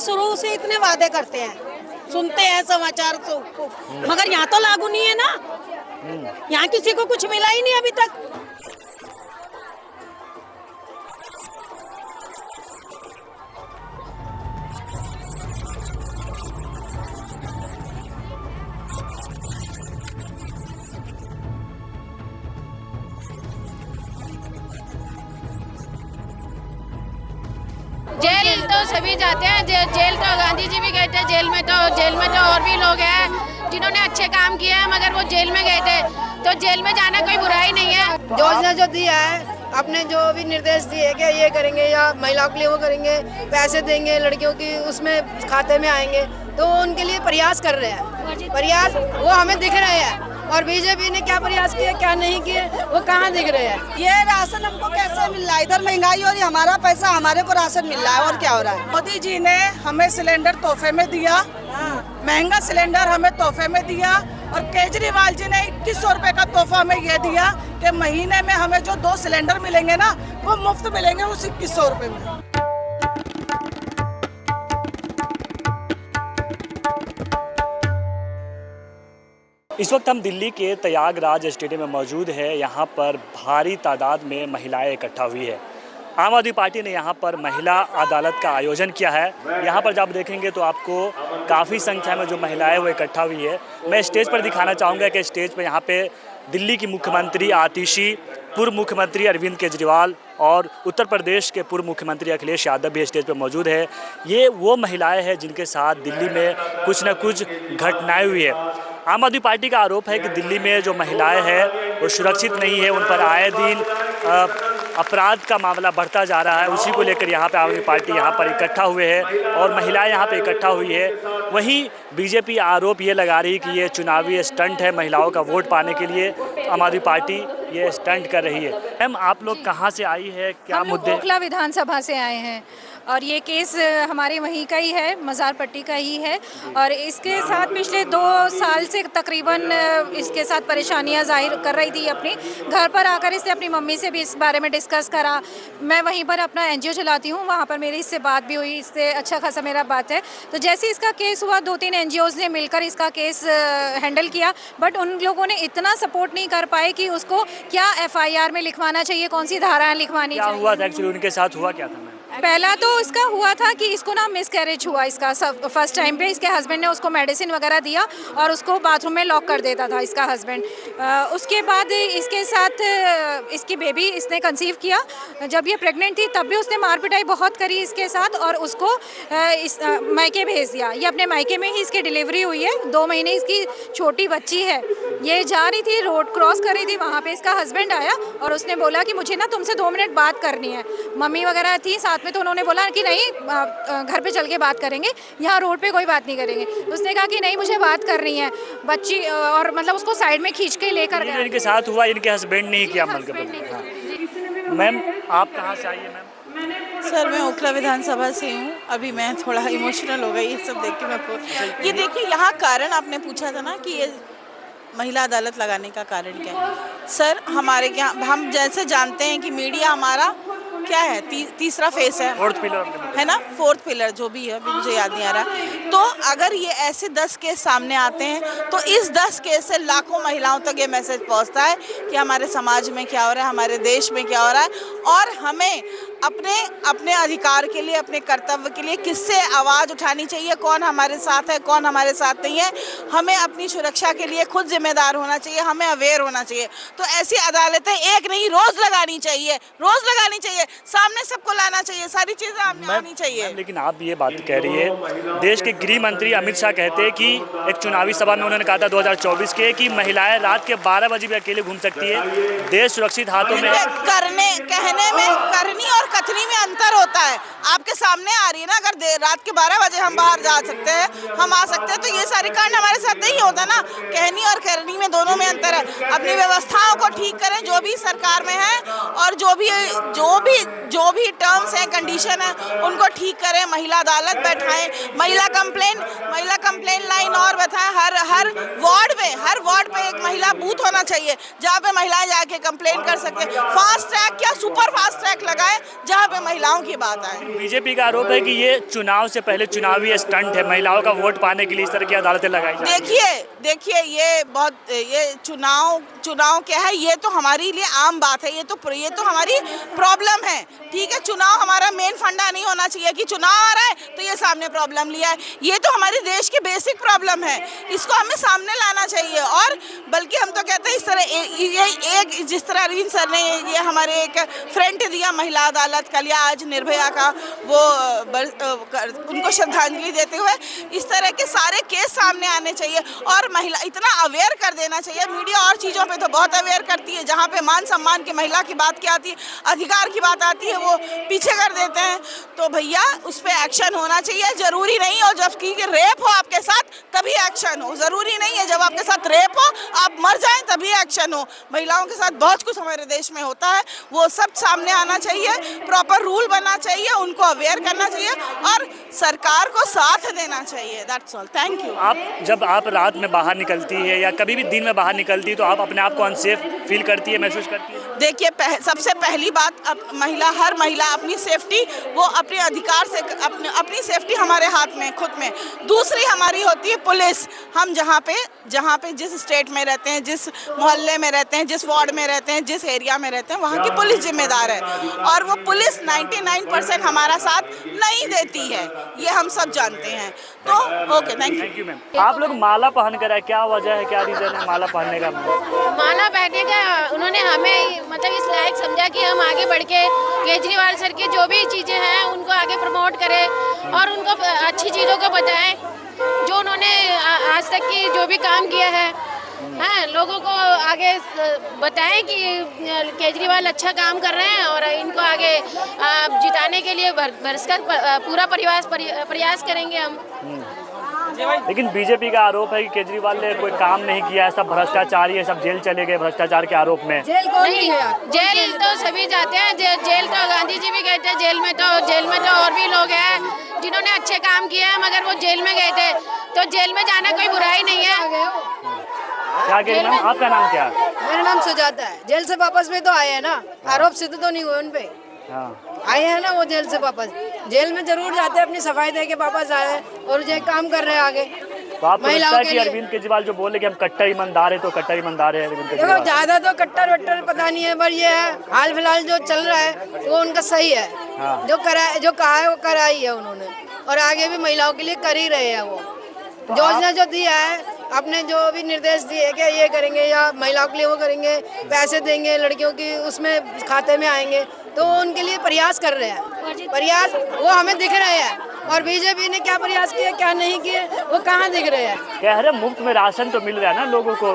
शुरू से इतने वादे करते हैं, सुनते हैं समाचार को, मगर यहाँ तो लागू नहीं है ना। यहाँ किसी को कुछ मिला ही नहीं अभी तक। जेल तो सभी जाते हैं, जेल तो गांधी जी भी गए थे, जेल में तो और भी लोग हैं जिन्होंने अच्छे काम किए हैं, मगर वो जेल में गए थे, तो जेल में जाना कोई बुराई नहीं है। योजना जो दिया है, अपने जो भी निर्देश दिए कि ये करेंगे या महिलाओं के लिए वो करेंगे, पैसे देंगे लड़कियों की उसमें खाते में आएंगे, तो उनके लिए प्रयास कर रहे हैं। प्रयास वो हमें दिख रहे हैं, और बीजेपी ने क्या प्रयास किए क्या नहीं किए वो कहाँ दिख रहे हैं। ये राशन हमको कैसे मिल रहा है? इधर महंगाई और हमारा पैसा हमारे को राशन मिल रहा है, और क्या हो रहा है? मोदी जी ने हमें सिलेंडर तोहफे में दिया, महंगा सिलेंडर हमें तोहफे में दिया, और केजरीवाल जी ने 2100 रुपए का तोहफा हमें ये दिया कि महीने में हमें जो 2 सिलेंडर मिलेंगे ना वो मुफ्त मिलेंगे उस 2100 रुपए में। इस वक्त हम दिल्ली के त्यागराज स्टेडियम में मौजूद है। यहाँ पर भारी तादाद में महिलाएं इकट्ठा हुई है। आम आदमी पार्टी ने यहाँ पर महिला अदालत का आयोजन किया है। यहाँ पर जब आप देखेंगे तो आपको काफ़ी संख्या में जो महिलाएं वो इकट्ठा हुई है। मैं स्टेज पर दिखाना चाहूँगा कि स्टेज पर यहाँ पे दिल्ली की मुख्यमंत्री आतिशी, पूर्व मुख्यमंत्री अरविंद केजरीवाल और उत्तर प्रदेश के पूर्व मुख्यमंत्री अखिलेश यादव भी स्टेज पर मौजूद है। ये वो महिलाएं हैं जिनके साथ दिल्ली में कुछ न कुछ घटनाएं हुई है। आम आदमी पार्टी का आरोप है कि दिल्ली में जो महिलाएं हैं वो सुरक्षित नहीं है, उन पर आए दिन अपराध का मामला बढ़ता जा रहा है। उसी को लेकर यहाँ पे आम आदमी पार्टी यहाँ पर इकट्ठा हुए है और महिलाएं यहाँ पे इकट्ठा हुई है। वहीं बीजेपी आरोप ये लगा रही कि ये चुनावी स्टंट है, महिलाओं का वोट पाने के लिए आम आदमी पार्टी ये स्टंट कर रही है। मैम, आप लोग कहाँ से आई है, क्या मुद्दे? ओखला विधानसभा से आए हैं और ये केस हमारे वहीं का ही है, मज़ार पट्टी का ही है, और इसके साथ पिछले 2 साल से तकरीबन इसके साथ परेशानियां जाहिर कर रही थी। अपनी घर पर आकर इसने अपनी मम्मी से भी इस बारे में डिस्कस करा। मैं वहीं पर अपना एनजीओ चलाती हूँ, वहाँ पर मेरी इससे बात भी हुई, इससे अच्छा खासा मेरा बात है। तो जैसे इसका केस हुआ 2-3 एनजीओज़ ने मिलकर इसका केस हैंडल किया, बट उन लोगों ने इतना सपोर्ट नहीं कर पाए कि उसको क्या FIR में लिखवाना चाहिए, कौन सी धाराएँ लिखवानी चाहिए। क्या हुआ था एक्चुअली, उनके साथ हुआ क्या था? पहला तो इसका हुआ था कि इसको ना मिसकैरेज हुआ इसका फर्स्ट टाइम पे। इसके हस्बैंड ने उसको मेडिसिन वगैरह दिया और उसको बाथरूम में लॉक कर देता था इसका हस्बैंड। उसके बाद इसके साथ इसकी बेबी इसने कंसीव किया। जब ये प्रेग्नेंट थी तब भी उसने मार पिटाई बहुत करी इसके साथ और उसको मायके भेज दिया। ये अपने मायके में ही इसकी डिलीवरी हुई है। 2 महीने इसकी छोटी बच्ची है। ये जा रही थी, रोड क्रॉस कर रही थी, वहाँ पे इसका हस्बैंड आया और उसने बोला कि मुझे ना तुमसे 2 मिनट बात करनी है। मम्मी वगैरह थी साथ में, तो उन्होंने बोला कि नहीं, घर पे चल के बात करेंगे, यहाँ रोड पे कोई बात नहीं करेंगे। तो उसने कहा कि नहीं, मुझे बात करनी है बच्ची, और मतलब उसको साइड में खींच के लेकर गया। इनके साथ हुआ, इनके हस्बैंड ने ही किया। मैम, आप कहाँ से आई है? मैम, सर मैं ओखला विधानसभा से हूँ। अभी मैं थोड़ा इमोशनल हो गई ये सब देख के। मैं ये देखिए, यहाँ कारण आपने पूछा था ना कि ये महिला अदालत लगाने का कारण क्या है। सर हमारे यहाँ हम जैसे जानते हैं कि मीडिया हमारा क्या है, तीसरा फेस है, 4th पिलर है ना, 4th पिलर जो भी है, अभी मुझे याद नहीं आ रहा। तो अगर ये ऐसे 10 केस सामने आते हैं तो इस 10 केस से लाखों महिलाओं तक ये मैसेज पहुंचता है कि हमारे समाज में क्या हो रहा है, हमारे देश में क्या हो रहा है, और हमें अपने अधिकार के लिए, अपने कर्तव्य के लिए किससे आवाज़ उठानी चाहिए, कौन हमारे साथ है, कौन हमारे साथ नहीं है। हमें अपनी सुरक्षा के लिए खुद जिम्मेदार होना चाहिए, हमें अवेयर होना चाहिए। तो ऐसी अदालतें एक नहीं, रोज़ लगानी चाहिए, सामने सबको लाना चाहिए, सारी चीज़ें आनी चाहिए। लेकिन आप ये बात कह रही है, देश के गृह मंत्री अमित शाह कहते हैं कि एक चुनावी सभा में उन्होंने कहा था 2024 के कि महिलाएं रात के 12 बजे भी अकेले घूम सकती है, देश सुरक्षित हाथों में। कहने में करनी और कथनी में अंतर होता है। आपके सामने आ रही है ना, अगर रात के 12 बजे हम बाहर जा सकते हैं, हम आ सकते हैं, तो ये सारे कांड हमारे साथ नहीं होता ना। कहनी और करनी में दोनों में अंतर है। अपनी व्यवस्थाओं को ठीक करें जो भी सरकार में है, और जो भी टर्म्स हैं, कंडीशन है, उनको ठीक करें। महिला अदालत बैठाएं, महिला कंप्लेन लाइन और बैठाएं। हर वार्ड पे एक महिला बूथ होना चाहिए जहाँ पे महिलाएं जाके कंप्लेन कर सकते हैं। फास्ट ट्रैक क्या सुपर फास्ट ट्रैक लगाएं जहाँ पे महिलाओं की बात आए। बीजेपी का आरोप है कि ये चुनाव से पहले चुनावी स्टंट है, महिलाओं का वोट पाने के लिए इस तरह की अदालतें लगाई जा रही हैं। देखिए ये चुनाव क्या है, ये तो हमारे लिए आम बात है, ये तो हमारी प्रॉब्लम है। ठीक है, चुनाव हमारा मेन फंडा नहीं होना चाहिए कि चुनाव आ रहा है तो ये सामने प्रॉब्लम लिया है। ये तो हमारे देश की बेसिक प्रॉब्लम है, इसको हमें सामने लाना चाहिए। और बल्कि हम तो कहते हैं इस तरह एक जिस तरह अरविंद सर ने ये हमारे एक फ्रंट दिया महिला अदालत कल या आज निर्भया का, वो उनको श्रद्धांजलि देते हुए इस तरह के सारे केस सामने आने चाहिए और महिला इतना अवेयर कर देना चाहिए। मीडिया और चीज़ों पे तो बहुत अवेयर करती है, जहाँ पे मान सम्मान की महिला की बात की आती है, अधिकार की बात आती है, वो पीछे कर देते हैं। तो भैया उस पर एक्शन होना चाहिए। जरूरी नहीं हो जबकि रेप हो आपके साथ तभी एक्शन हो, जरूरी नहीं है जब आपके साथ रेप हो आप मर जाएं तभी एक्शन हो। महिलाओं के साथ बहुत कुछ हमारे देश में होता है, वो सब सामने आना चाहिए, प्रॉपर रूल बनना चाहिए, उनको अवेयर करना चाहिए और सरकार को साथ देना चाहिए। That's all, thank you. जब आप रात में बाहर निकलती है या कभी भी दिन में बाहर निकलती है तो आप अपने आप को अनसेफ फील करती है, महसूस करती है? देखिए सबसे पहली बात, हर महिला अपनी सेफ्टी, वो अपने अधिकार से अपनी सेफ्टी हमारे हाथ में खुद में। दूसरी हमारी होती है पुलिस। हम जहाँ पे जिस स्टेट में रहते हैं, जिस मोहल्ले में रहते हैं, जिस वार्ड में रहते हैं, जिस एरिया में रहते हैं, वहाँ की पुलिस जिम्मेदार है और वो पुलिस 99% हमारा साथ नहीं देती है, ये हम सब जानते हैं। तो ओके, थैंक यू मैम। आप लोग माला पहन कर आए, क्या वजह है, क्या रीजन है माला पहनने का? माला पहनने का उन्होंने हमें मतलब इस लायक समझा कि हम आगे बढ़ के केजरीवाल सर की जो भी चीज़ें हैं उनको आगे प्रमोट करें और उनको अच्छी चीज़ों को बताएं जो उन्होंने आज तक की जो भी काम किया है। हाँ, लोगों को आगे बताएं कि केजरीवाल अच्छा काम कर रहे हैं और इनको आगे जिताने के लिए भरसक पूरा प्रयास करेंगे हम। लेकिन बीजेपी का आरोप है कि केजरीवाल ने कोई काम नहीं किया है, सब भ्रष्टाचारी है, सब जेल चले गए भ्रष्टाचार के आरोप में। नहीं, जेल तो सभी जाते हैं, जेल तो गांधी जी भी गए थे, जेल में तो और भी लोग हैं जिन्होंने अच्छे काम किए हैं मगर वो जेल में गए थे, तो जेल में जाना कोई बुराई नहीं है। क्या कह रहे हैं? आपका नाम क्या है? मेरा नाम सुजाता है। जेल से वापस भी तो आए हैं ना, आरोप सिद्ध तो नहीं हुए उन पे। आए हैं ना वो जेल से वापस, जेल में जरूर जाते हैं, अपनी सफाई दे के वापस आए और जो काम कर रहे हैं आगे। तो आपको लगता है कि अरविंद केजरीवाल जो बोले कि हम कट्टर ईमानदार है तो कट्टर ईमानदार है अरविंद केजरीवाल? ज्यादा तो कट्टर वट्टर पता नहीं है, पर ये है हाल फिलहाल जो चल रहा है वो उनका सही है। जो कहा है वो करा ही है उन्होंने और आगे भी महिलाओं के लिए कर ही रहे हैं। वो योजना जो दिया है, अपने जो भी निर्देश दिए कि ये करेंगे या महिलाओं के लिए वो करेंगे, पैसे देंगे लड़कियों की उसमें खाते में आएंगे, तो उनके लिए प्रयास कर रहे हैं। प्रयास वो हमें दिख रहे हैं और बीजेपी ने क्या प्रयास किए क्या नहीं किए वो कहाँ दिख रहे हैं। कह रहे मुफ्त में राशन तो मिल रहा है ना लोगों को,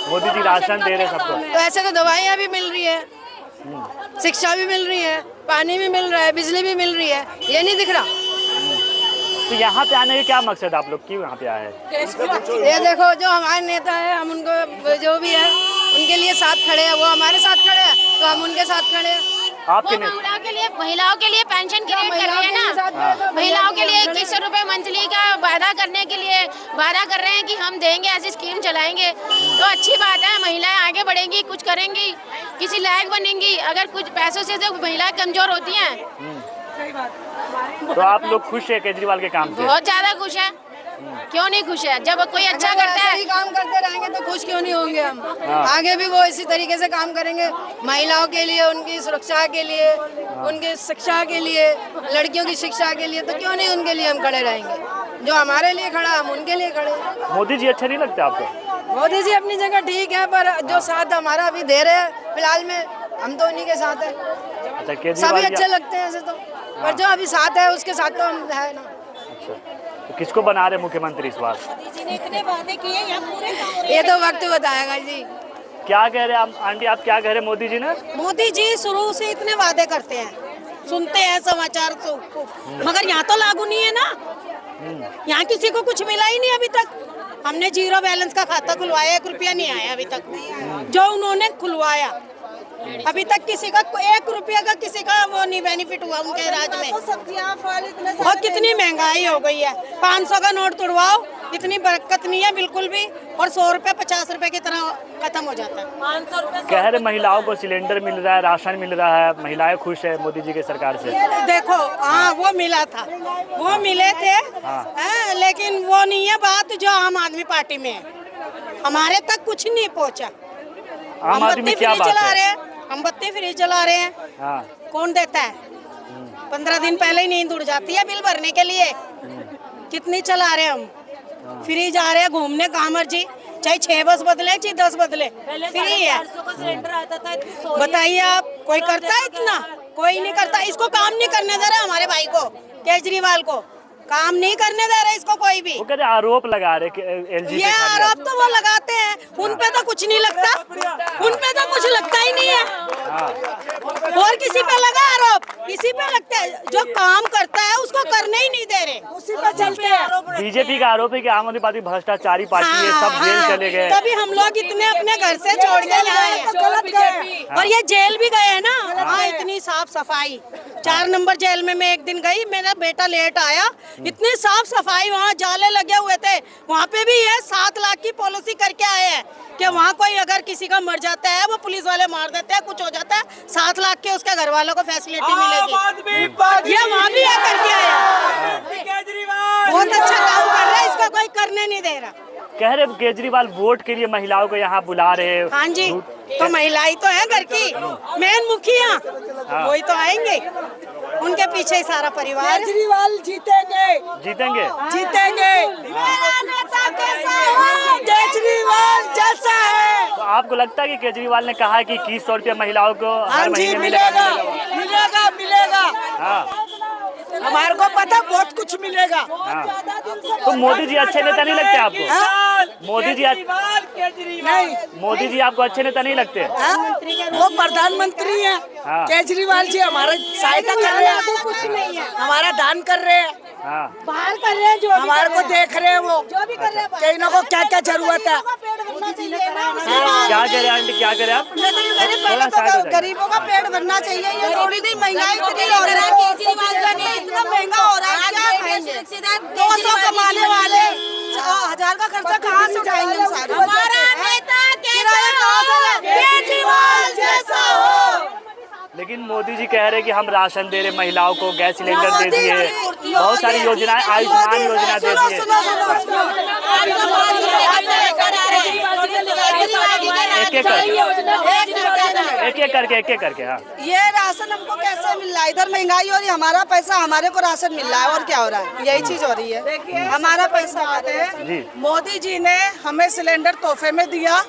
मोदी जी राशन दे रहे सबको। तो ऐसे तो दवाइयाँ भी मिल रही है, शिक्षा भी मिल रही है, पानी भी मिल रहा है, बिजली भी मिल रही है, ये नहीं दिख रहा। तो यहाँ पे आने का क्या मकसद, आप लोग क्यों यहाँ पे आए हैं? ये देखो जो हमारे नेता है, हम उनको जो भी है उनके लिए साथ खड़े हैं, वो हमारे साथ खड़े हैं तो हम उनके साथ खड़े हैं। आपके महिलाओं के लिए पेंशन क्रिएट कर रही है ना, महिलाओं के लिए 2100 रुपए मंथली का वादा करने के लिए वादा कर रहे हैं कि हम देंगे, ऐसी स्कीम चलाएंगे, तो अच्छी बात है। महिलाएं आगे बढ़ेंगी, कुछ करेंगी, किसी लायक बनेंगी। अगर कुछ पैसों से तो महिलाएं कमजोर होती हैं। तो आप लोग खुश है केजरीवाल के काम से? बहुत ज्यादा खुश है, क्यों नहीं खुश है? जब कोई अच्छा करता है, काम करते रहेंगे तो खुश क्यों नहीं होंगे हम। आगे भी वो इसी तरीके से काम करेंगे, महिलाओं के लिए, उनकी सुरक्षा के लिए, उनकी शिक्षा के लिए, लड़कियों की शिक्षा के लिए, तो क्यों नहीं उनके लिए हम खड़े रहेंगे। जो हमारे लिए खड़ा हम उनके लिए खड़े। मोदी जी अच्छे नहीं लगते आपको? मोदी जी अपनी जगह ठीक है, पर जो साथ हमारा अभी दे रहे हैं फिलहाल में, हम तो उन्हीं के साथ है। सभी अच्छे लगते हैं ऐसे तो, पर जो अभी साथ है उसके साथ तो हम है ना। अच्छा, तो किसको बना रहे मुख्यमंत्री इस बार? इतने वादे किए यहाँ पूरे ये तो वक्त बताएगा जी। क्या कह रहे हैं आंटी, आप क्या कह रहे हैं मोदी जी ने? मोदी जी शुरू से इतने वादे करते हैं, सुनते हैं समाचार तो, मगर यहाँ तो लागू नहीं है ना। यहाँ किसी को कुछ मिला ही नहीं अभी तक। हमने 0 बैलेंस का खाता खुलवाया, 1 रुपया नहीं आया अभी तक। जो उन्होंने खुलवाया अभी तक किसी का 1 रुपया का किसी का वो नहीं बेनिफिट हुआ उनके राज में। सब्जियां फल इतने और कितनी महंगाई हो गई है, 500 का नोट तुड़वाओ, इतनी बरकत नहीं है बिल्कुल भी, और 100 रुपये 50 रुपए की तरह खत्म हो जाता है। 500 रुपये कह रहे महिलाओं को सिलेंडर मिल रहा है, राशन मिल रहा है, महिलाएं खुश है मोदी जी की सरकार से। देखो हाँ वो मिला था, वो मिले थे लेकिन वो नहीं है बात जो आम आदमी पार्टी में है, हमारे तक कुछ नहीं पहुँचा। आम आदमी में क्या बात है? हम बत्ती फ्री चला रहे हैं, कौन देता है? 15 दिन पहले ही नींद उड़ जाती है बिल भरने के लिए। कितनी चला रहे हैं हम, फ्री जा रहे हैं घूमने कहाँ मर्जी, चाहे 6 बस बदले चाहे 10 बदले, फ्री है। बताइए आप, कोई करता है इतना? कोई नहीं करता। इसको काम नहीं करने दे रहा हमारे भाई को, केजरीवाल को काम नहीं करने दे रहे इसको कोई भी। वो कहते आरोप लगा रहे एलजी ये आरोप तो वो लगाते हैं, उन पे तो कुछ नहीं लगता, उन पे तो कुछ लगता ही नहीं है। और किसी पे लगा आरोप, किसी पे लगता है, जो काम करता है उसको करने ही नहीं दे रहे, उसी पे चलते हैं। बीजेपी का आरोप है कि आम आदमी पार्टी भ्रष्टाचारी पार्टी है, सब जेल चले गए। तभी हम लोग इतने अपने घर से छोड़ के आए, और ये जेल भी गए हैं ना। हाँ इतनी साफ सफाई, 4 नंबर जेल में मैं एक दिन गई, मेरा बेटा लेट आया, इतनी साफ सफाई, वहाँ जाले लगे हुए थे, वहाँ पे भी ये 7 लाख की पॉलिसी करके आए हैं कि वहाँ कोई अगर किसी का मर जाता है वो पुलिस वाले मार देते हैं, कुछ हो जाता है 7 लाख के उसके घर वालों को फैसिलिटी मिलेगी। ये वहाँ भी करके आया, बहुत अच्छा काम कर रहा है, इसका कोई करने नहीं दे रहा। कह रहे केजरीवाल वोट के लिए महिलाओं को यहाँ बुला रहे हैं। हाँ जी, तो महिलाएं तो है घर की मेन मुखिया, वही तो आएंगे, उनके पीछे ही सारा परिवार। केजरीवाल जीतेंगे, जीतेंगे, जीतेंगे। केजरीवाल जैसा है। तो आपको लगता है कि केजरीवाल ने कहा है कि 2100 रुपया महिलाओं को हर महीने मिलेगा, मिलेगा, मिलेगा। हाँ, हमारे को पता बहुत कुछ मिलेगा। तो मोदी जी अच्छे नेता नहीं लगते आपको? मोदी जी नहीं, मोदी जी आपको अच्छे नेता नहीं लगते? वो प्रधानमंत्री हैं। केजरीवाल जी हमारा सहायता कर रहे हैं, कुछ नहीं है, हमारा दान कर रहे हैं, बाहर कर रहे हैं, जो हमारे को देख रहे हैं, वो जो भी कर रहे हैं, कहीं को क्या क्या जरूरत है। क्या कह रहे हैं आंटी, क्या कह रहे हैं आप? गरीबों का पेट भरना चाहिए। ये थोड़ी दी महंगाई इतनी हो रही है, केजरीवाल ने इतना महंगा हो रहा है, क्या खाएंगे? 200 कमाने वाले 1000 का खर्चा कहाँ से उठाएंगे? हमारा नेता केजरीवाल जैसा हो। लेकिन मोदी जी कह रहे हैं कि हम राशन दे रहे महिलाओं को, गैस सिलेंडर दे दिए, बहुत सारी योजनाएं, आयुष्मान योजना दे दिए। एक एक करके हाँ। ये राशन हमको कैसे मिल रहा है? इधर महंगाई हो रही है, हमारा पैसा हमारे को राशन मिल रहा है, और क्या हो रहा है? यही चीज हो रही है, हमारा पैसा आते हैं। मोदी जी ने हमें सिलेंडर तोहफे में दिया,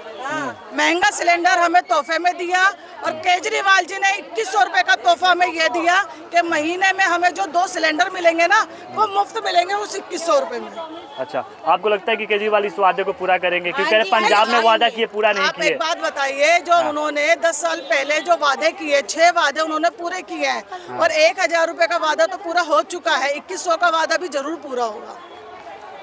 महंगा सिलेंडर हमें तोहफे में दिया, और केजरीवाल जी ने 2100 रुपए का तोहफा हमें ये दिया कि महीने में हमें जो 2 सिलेंडर मिलेंगे ना वो मुफ्त मिलेंगे उस 2100 रुपए में। अच्छा, आपको लगता है कि केजरीवाल इस वादे को पूरा करेंगे? क्योंकि पंजाब में वादा किए, पूरा नहीं किए। एक बात बताइए, जो उन्होंने 10 साल पहले जो वादे किए, 6 वादे उन्होंने पूरे किए हैं, और 1000 रुपए का वादा तो पूरा हो चुका है, 2100 का वादा भी जरूर पूरा होगा।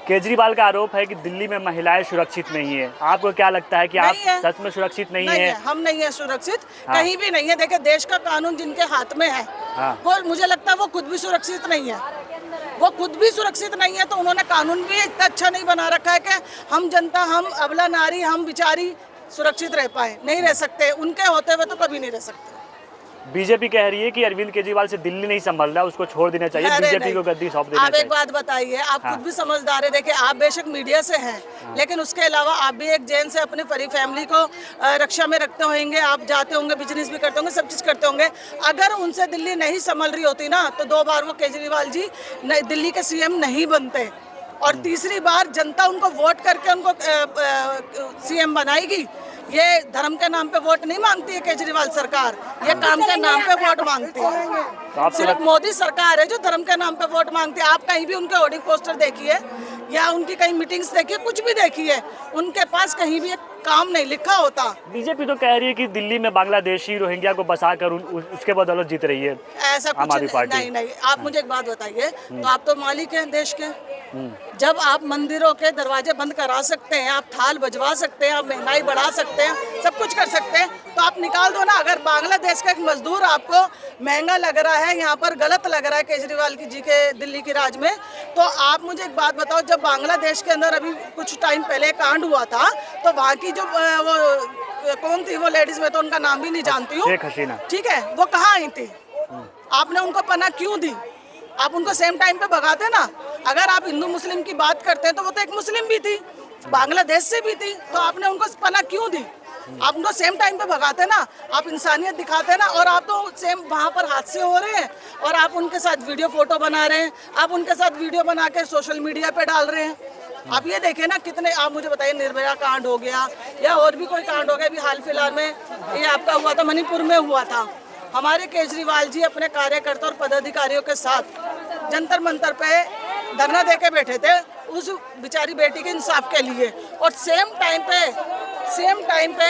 केजरीवाल का आरोप है कि दिल्ली में महिलाएं सुरक्षित नहीं है। आपको क्या लगता है कि आप सच में सुरक्षित नहीं है? हम नहीं है सुरक्षित, कहीं भी नहीं है। देखिए, देश का कानून जिनके हाथ में है, वो मुझे लगता है वो खुद भी सुरक्षित नहीं है, वो खुद भी सुरक्षित नहीं है। तो उन्होंने कानून भी इतना अच्छा नहीं बना रखा है कि हम जनता, हम अबला नारी, हम बिचारी सुरक्षित रह पाए। नहीं रह सकते, उनके होते हुए तो कभी नहीं रह सकते। बीजेपी कह रही है कि अरविंद केजरीवाल से दिल्ली नहीं संभल रहा, उसको छोड़ देना चाहिए, बीजेपी को गद्दी सौंप देना चाहिए। आप एक बात बताइए, आप खुद भी समझदार है। देखिए, आप बेशक मीडिया से हैं, लेकिन उसके अलावा आप भी एक जैन से अपनी पूरी फैमिली को रक्षा में रखते होंगे, आप जाते होंगे, बिजनेस भी करते होंगे, सब चीज़ करते होंगे। अगर उनसे दिल्ली नहीं संभल रही होती ना, तो 2 बार वो केजरीवाल जी दिल्ली के सीएम नहीं बनते, और तीसरी बार जनता उनको वोट करके उनको सीएम बनाएगी। ये धर्म के नाम पे वोट नहीं मांगती है केजरीवाल सरकार, ये काम के नाम पे वोट मांगती है। सिर्फ मोदी सरकार है जो धर्म के नाम पे वोट मांगती है। आप कहीं भी उनके होर्डिंग पोस्टर देखिए, या उनकी कहीं मीटिंग्स देखिए, कुछ भी देखिए, उनके पास कहीं भी एक काम नहीं लिखा होता। बीजेपी तो कह रही है कि दिल्ली में बांग्लादेशी रोहिंग्या को बसाकर उसके बदौलत जीत रही है। ऐसा कुछ नहीं। आप मुझे एक बात बताइए, तो आप तो मालिक हैं देश के, जब आप मंदिरों के दरवाजे बंद करा सकते हैं, आप थाल बजवा सकते हैं, आप महंगाई बढ़ा सकते हैं, सब कुछ कर सकते हैं, तो आप निकाल दो ना। अगर बांग्लादेश का एक मजदूर आपको महंगा लग रहा है, यहाँ पर गलत लग रहा है केजरीवाल जी के दिल्ली के राज में, तो आप मुझे एक बात बताओ, जब बांग्लादेश के अंदर अभी कुछ टाइम पहले कांड हुआ था, तो वहाँ की जो वो कौन थी वो लेडीज, में तो उनका नाम भी नहीं जानती हूँ, शेख हसीना, ठीक है, वो कहाँ आई थी? आपने उनको पनाह क्यों दी? आप उनको सेम टाइम पे भगाते ना। अगर आप हिंदू मुस्लिम की बात करते हैं तो वो तो एक मुस्लिम भी थी, बांग्लादेश से भी थी, तो आपने उनको पनाह क्यों दी? आप उनको सेम टाइम पे भगाते ना, आप इंसानियत दिखाते ना। और आप तो सेम वहाँ पर हादसे हो रहे हैं और आप उनके साथ वीडियो फोटो बना रहे हैं, आप उनके साथ वीडियो बना के सोशल मीडिया पे डाल रहे हैं। आप ये देखें ना कितने, आप मुझे बताइए, निर्भया कांड हो गया या और भी कोई कांड हो गया, अभी हाल फिलहाल में ये आपका हुआ था, मणिपुर में हुआ था। हमारे केजरीवाल जी अपने कार्यकर्ता और पदाधिकारियों के साथ जंतर मंतर पे धरना दे के बैठे थे उस बेचारी बेटी के इंसाफ के लिए, और सेम टाइम पे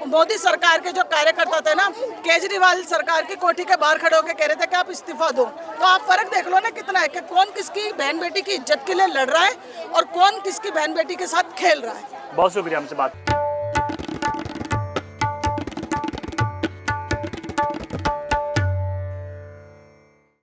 मोदी सरकार के जो कार्यकर्ता थे ना, केजरीवाल सरकार की कोठी के बाहर खड़े होकर कह रहे थे कि आप इस्तीफा दो। तो आप फर्क देख लो ना कितना है कि कौन किसकी बहन बेटी की इज्जत के लिए लड़ रहा है और कौन किसकी बहन बेटी के साथ खेल रहा है। बहुत शुक्रिया हमसे बात